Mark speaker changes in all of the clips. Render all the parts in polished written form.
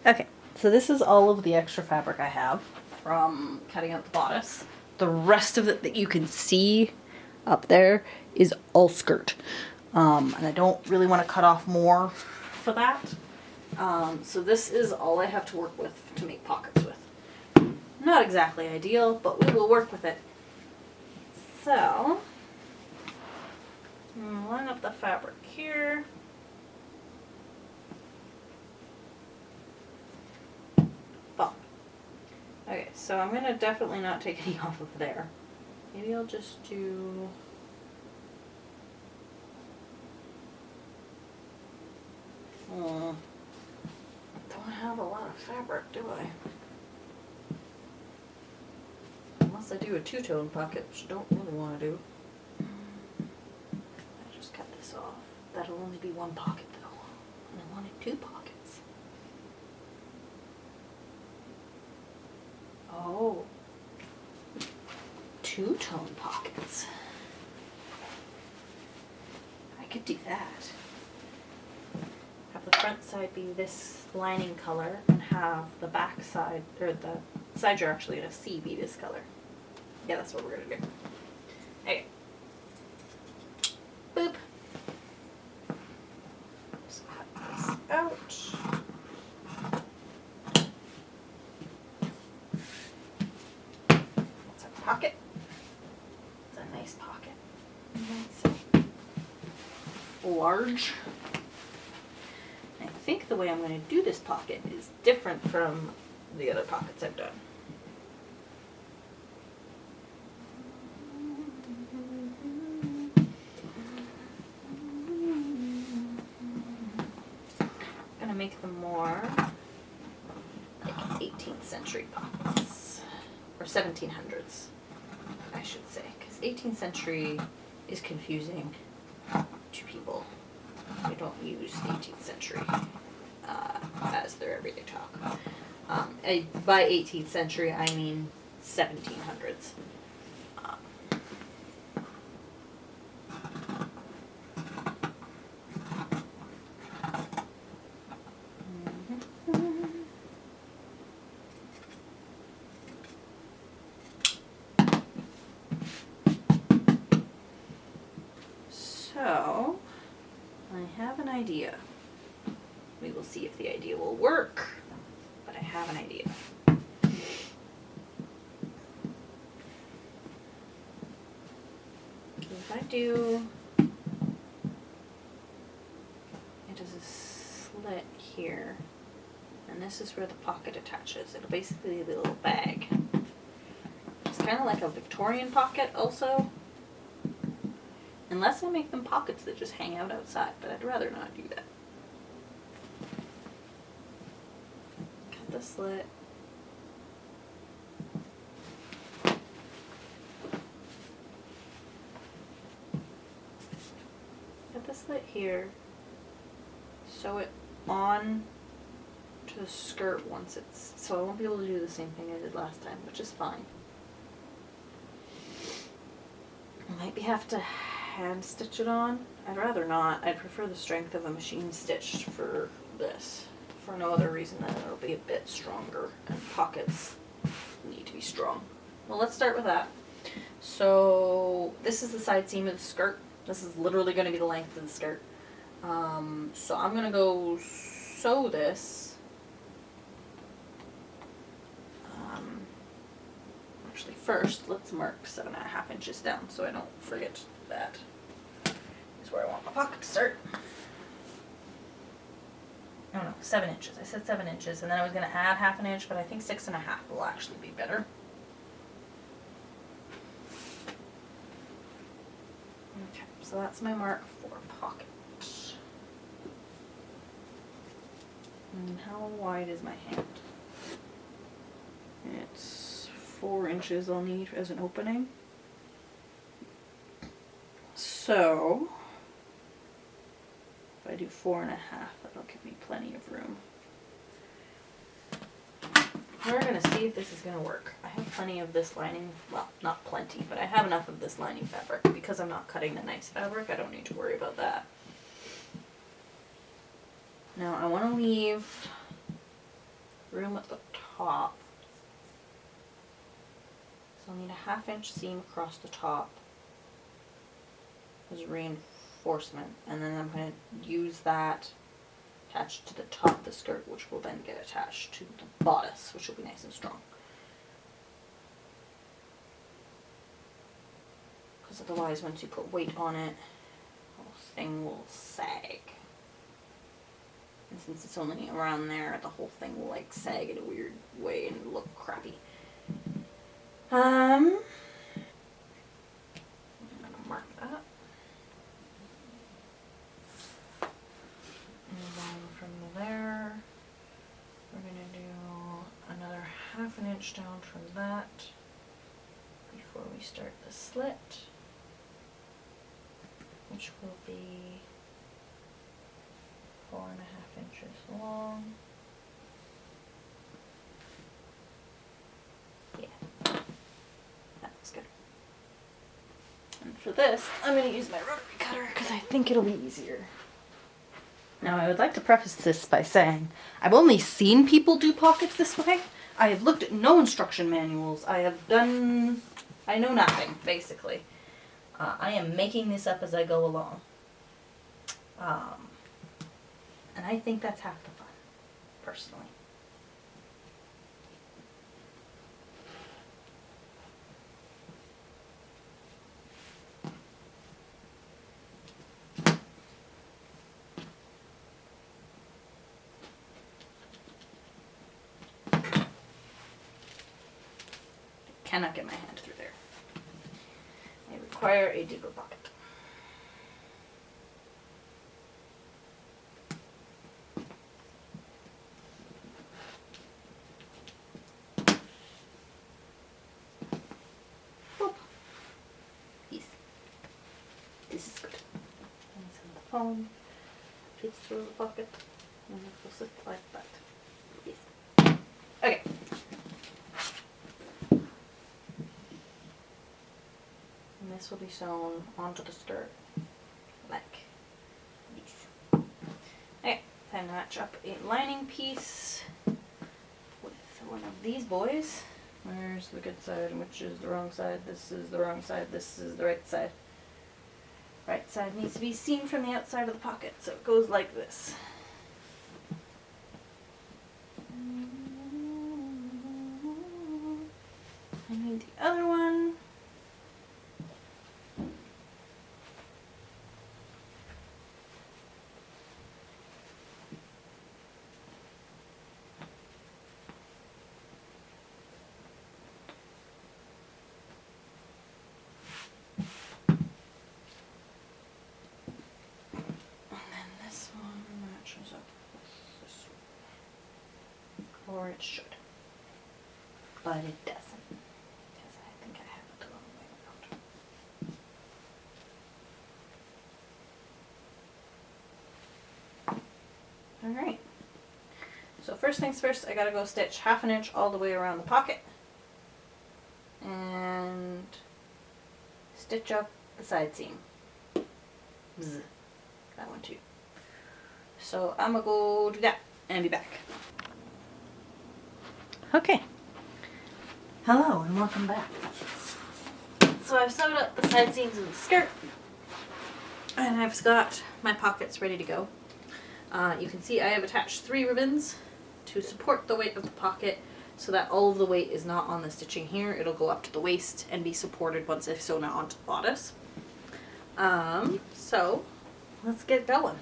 Speaker 1: Okay, so this is all of the extra fabric I have from cutting out the bodice. The rest of it that you can see up there is all skirt. And I don't really want to cut off more for that. So this is all I have to work with to make pockets with. Not exactly ideal, but we will work with it. So, I'm going to line up the fabric here. Boom. Okay, so I'm going to definitely not take any off of there. Maybe I'll just do... don't have a lot of fabric, do I? Unless I do a two-tone pocket, which I don't really want to do. I just cut this off. That'll only be one pocket though. And I wanted 2 pockets. Oh. 2-tone pockets. I could do that. Have the front side be this lining color and have the back side, or the side you're actually going to see, be this color. Yeah, that's what we're going to do. Okay. Boop. Just cut this out. That's our pocket. It's a nice pocket. That's large. I think the way I'm going to do this pocket is different from the other pockets I've done. I'm going to make them more like 18th century pockets, or 1700s, I should say, because 18th century is confusing to people who don't use 18th century as their everyday talk. By 18th century, I mean 1700s. So, I have an idea. We will see if the idea will work, but I have an idea. If I do, it is a slit here, and this is where the pocket attaches. It'll basically be a little bag. It's kind of like a Victorian pocket also. Unless I make them pockets that just hang out outside, but I'd rather not do that. Cut the slit. Cut the slit here. Sew it on to the skirt once it's... So I won't be able to do the same thing I did last time, which is fine. I might have to hand stitch it on. I'd rather not. I'd prefer the strength of a machine stitched for this. For no other reason than it'll be a bit stronger, and pockets need to be strong. Well, let's start with that. So this is the side seam of the skirt. This is literally going to be the length of the skirt. So I'm going to go sew this. Actually, first, let's mark 7.5 inches down so I don't forget that is where I want my pocket to start. Oh no, 7 inches. I said 7 inches, and then I was going to add 1/2 inch, but I think 6.5 will actually be better. Okay, so that's my mark for pocket. And how wide is my hand? It's 4 inches I'll need as an opening. So, if I do 4.5, that'll give me plenty of room. We're going to see if this is going to work. I have plenty of this lining, well, not plenty, but I have enough of this lining fabric. Because I'm not cutting the nice fabric, I don't need to worry about that. Now I want to leave room at the top. So I'll need a 1/2 inch seam across the top as reinforcement, and then I'm going to use that attached to the top of the skirt, which will then get attached to the bodice, which will be nice and strong. Because otherwise, once you put weight on it, the whole thing will sag. And since it's only around there, the whole thing will like sag in a weird way and look crappy. I'm gonna mark that. And then from there, we're gonna do another 1/2 inch down from that before we start the slit, which will be 4.5 inches long. Yeah, that looks good. And for this, I'm going to use my rotary cutter because I think it'll be easier. Now, I would like to preface this by saying I've only seen people do pockets this way. I have looked at no instruction manuals. I know nothing, basically. I am making this up as I go along. And I think that's half the fun, personally. Cannot get my hand through there. I require a deeper pocket. Whoop. Easy. This is good. And send the phone fits through the pocket, and it will sit like that. Yes. Okay. And this will be sewn onto the skirt like this. Okay, time to match up a lining piece with one of these boys. Where's the good side and which is the wrong side? This is the wrong side, this is the right side. Right side needs to be seen from the outside of the pocket, so it goes like this. I need the other one. Or it should, but it doesn't, because I think I have it the wrong way around. Alright, so first things first, I gotta go stitch 1/2 inch all the way around the pocket and stitch up the side seam. Bzz. That one too. So I'm gonna go do that and be back. Okay. Hello and welcome back. So I've sewed up the side seams of the skirt and I've got my pockets ready to go. You can see I have attached 3 ribbons to support the weight of the pocket so that all of the weight is not on the stitching here. It'll go up to the waist and be supported once I've sewn it onto the bodice. So let's get going.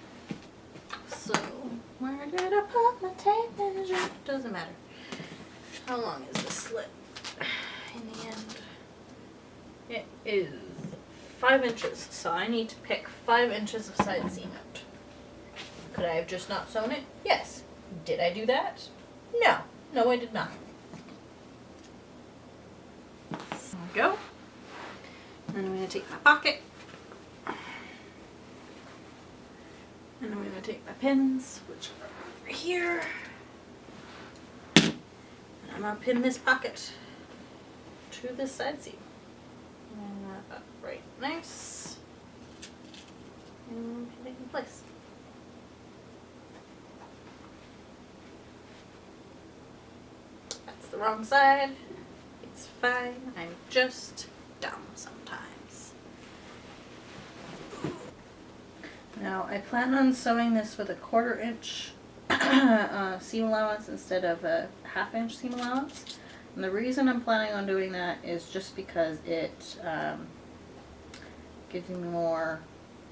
Speaker 1: So where did I put my tape measure? Doesn't matter. How long is this slit? In the end, it is 5 inches, so I need to pick 5 inches of side seam out. Could I have just not sewn it? Yes. Did I do that? No. No, I did not. So there we go. And I'm going to take my pocket. And I'm going to take my pins, which are over here. I'm going to pin this pocket to this side seam. And that up right nice. And pin it in place. wrong side. It's fine. I'm just dumb sometimes. Now I plan on sewing this with a 1/4 inch seam allowance instead of a 1/2 inch seam allowance. And the reason I'm planning on doing that is just because it gives me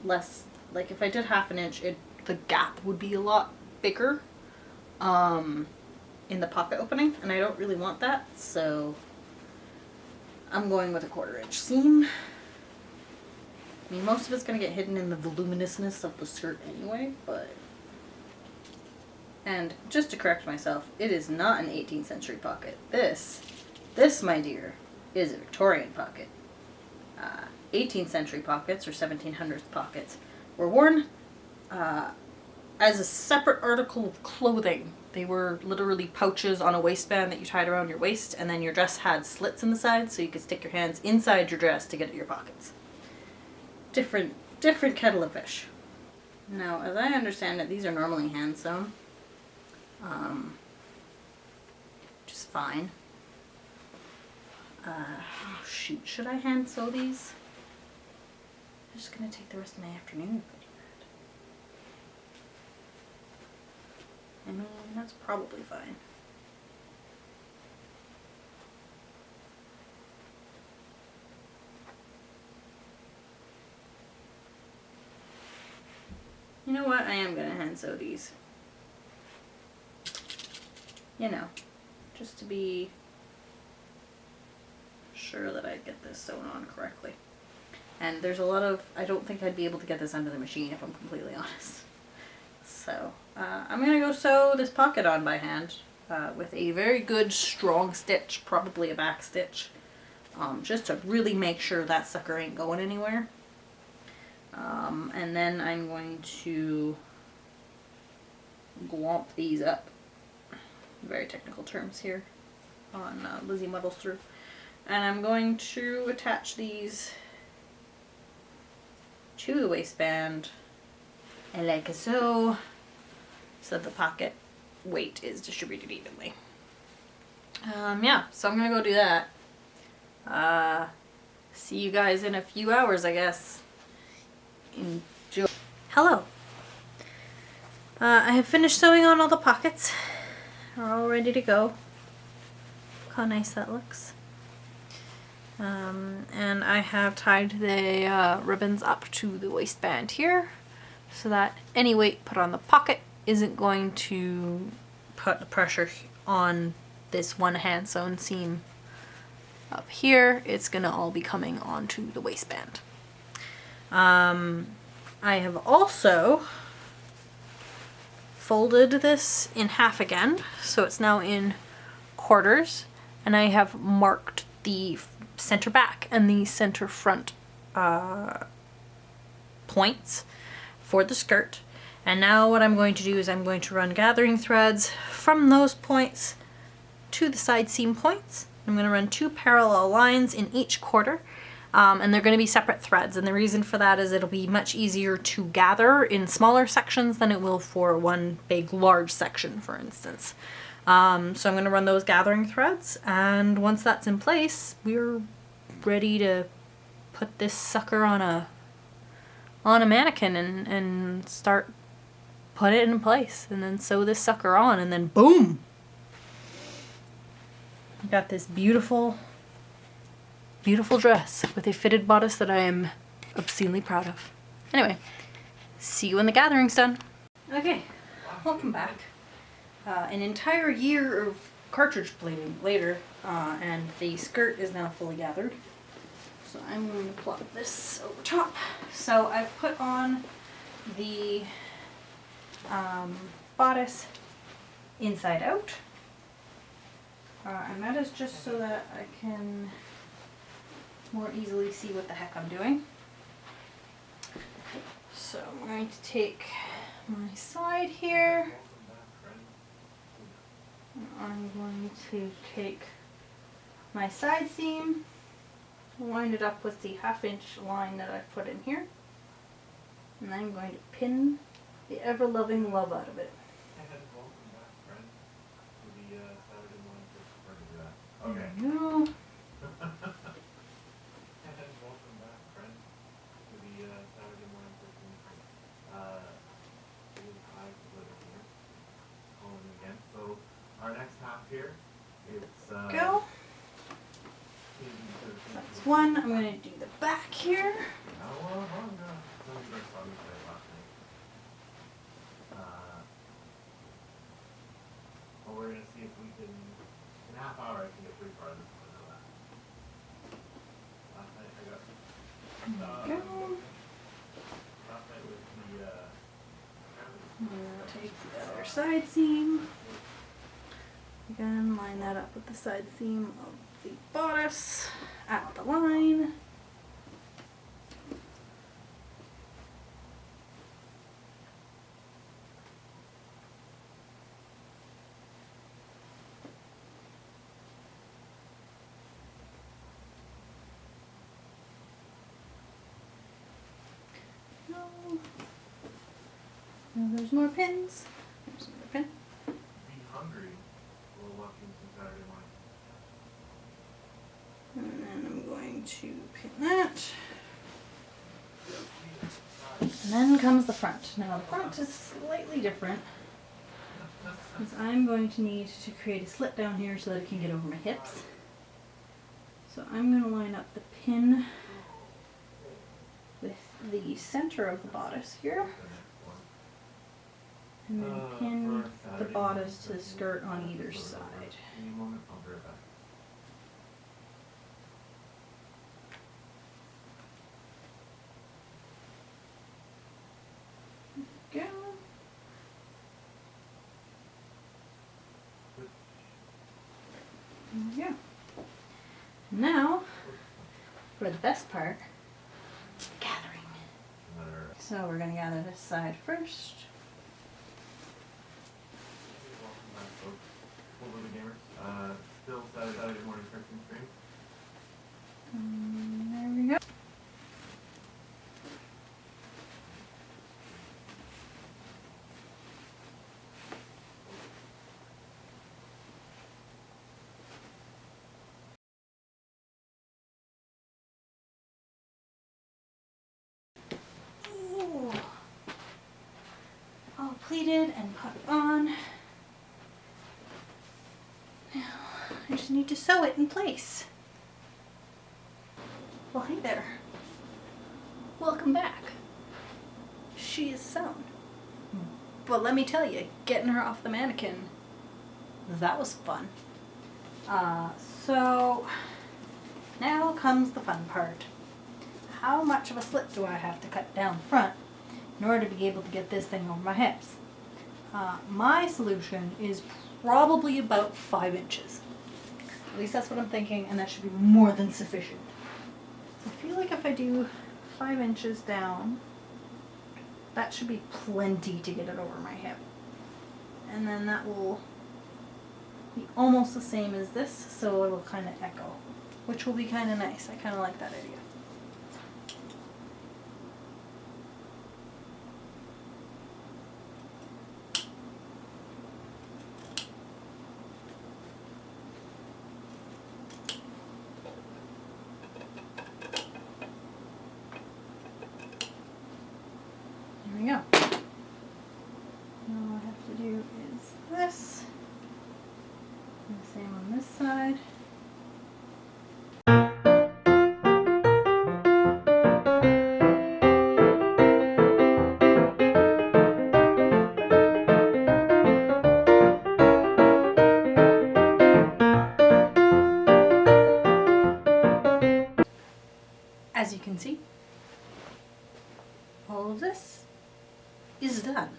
Speaker 1: less, like if I did 1/2 inch, the gap would be a lot bigger in the pocket opening, and I don't really want that, so I'm going with a 1/4 inch seam. I mean, most of it's going to get hidden in the voluminousness of the skirt anyway, but... And just to correct myself, it is not an 18th century pocket. This, my dear, is a Victorian pocket. 18th century pockets, or 1700s pockets, were worn as a separate article of clothing. They were literally pouches on a waistband that you tied around your waist, and then your dress had slits in the sides so you could stick your hands inside your dress to get at your pockets. Different kettle of fish. Now, as I understand it, these are normally hand sewn, which is fine. Oh shoot, should I hand sew these? I'm just gonna take the rest of my afternoon if I do that. I mean, that's probably fine. You know what? I am gonna hand sew these. You know, just to be sure that I get this sewn on correctly. And there's a lot of, I don't think I'd be able to get this under the machine if I'm completely honest. So, I'm gonna go sew this pocket on by hand with a very good strong stitch, probably a back stitch, just to really make sure that sucker ain't going anywhere. And then I'm going to glomp these up. Very technical terms here on Lizzie Muddles Through. And I'm going to attach these to the waistband and like so that the pocket weight is distributed evenly. Yeah, so I'm gonna go do that. See you guys in a few hours, I guess. Enjoy. Hello. I have finished sewing on all the pockets. They're all ready to go. Look how nice that looks. And I have tied the ribbons up to the waistband here so that any weight put on the pocket isn't going to put the pressure on this one hand sewn seam up here. It's gonna all be coming onto the waistband. I have also folded this in half again, so it's now in quarters, and I have marked the center back and the center front points for the skirt. And now what I'm going to do is I'm going to run gathering threads from those points to the side seam points. I'm going to run 2 parallel lines in each quarter, and they're going to be separate threads, and the reason for that is it'll be much easier to gather in smaller sections than it will for one big large section, for instance. So I'm going to run those gathering threads, and once that's in place, we're ready to put this sucker on a mannequin and start put it in place, and then sew this sucker on, and then boom! I've got this beautiful, beautiful dress with a fitted bodice that I am obscenely proud of. Anyway, see you when the gathering's done. Okay, welcome back. An entire year of cartridge plating later, and the skirt is now fully gathered. So I'm going to plop this over top. So I've put on the bodice inside out. And that is just so that I can more easily see what the heck I'm doing. So I'm going to take my side here. I'm going to take my side seam, wind it up with the 1/2 inch line that I've put in here, and I'm going to pin the ever-loving love out of it.
Speaker 2: here. It's
Speaker 1: Go. That's one. I'm going to do the back here.
Speaker 2: Well, we're gonna see if we can. In a half hour, I can get pretty far this one. Last night I got.
Speaker 1: Go.
Speaker 2: Last night with the.
Speaker 1: I'm going to take the other side seam. Again, line that up with the side seam of the bodice at the line. No. Now there's more pins. There's another pin.
Speaker 2: Be hungry. We're watching some Saturday morning.
Speaker 1: And then I'm going to pin that. And then comes the front. Now the front is slightly different, because I'm going to need to create a slit down here so that it can get over my hips. So I'm going to line up the pin with the center of the bodice here, and then pin the bodice to the skirt on either side.
Speaker 2: Any moment, I'll be right back.
Speaker 1: Go. There we go. Now, for the best part, gathering. So we're going to gather this side first.
Speaker 2: Welcome back, folks. Over the gamers. Still Saturday morning Christmas stream.
Speaker 1: There we go. Ooh. All pleated and put on. Now I just need to sew it in place. Well, hey there. Welcome back. She is sewn. But let me tell you, getting her off the mannequin, that was fun. So now comes the fun part. How much of a slit do I have to cut down front in order to be able to get this thing over my hips? My solution is probably about 5 inches. At least that's what I'm thinking, and that should be more than sufficient. So I feel like if I do 5 inches down, that should be plenty to get it over my hip. And then that will be almost the same as this, so it will kind of echo, which will be kind of nice. I kind of like that idea. There we go. Now all I have to do is this. And the same on this side. As you can see, all of this is done.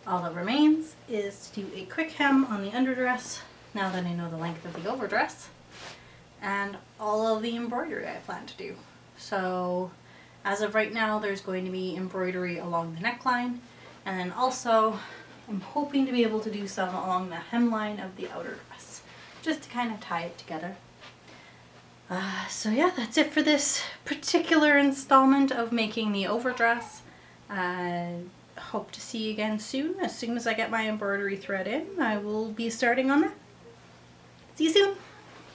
Speaker 1: All that remains is to do a quick hem on the underdress, now that I know the length of the overdress, and all of the embroidery I plan to do. So as of right now, there's going to be embroidery along the neckline, and then also I'm hoping to be able to do some along the hemline of the outer dress, just to kind of tie it together. So yeah, that's it for this particular installment of making the overdress. Hope to see you again soon. As soon as I get my embroidery thread in, I will be starting on that. See you soon!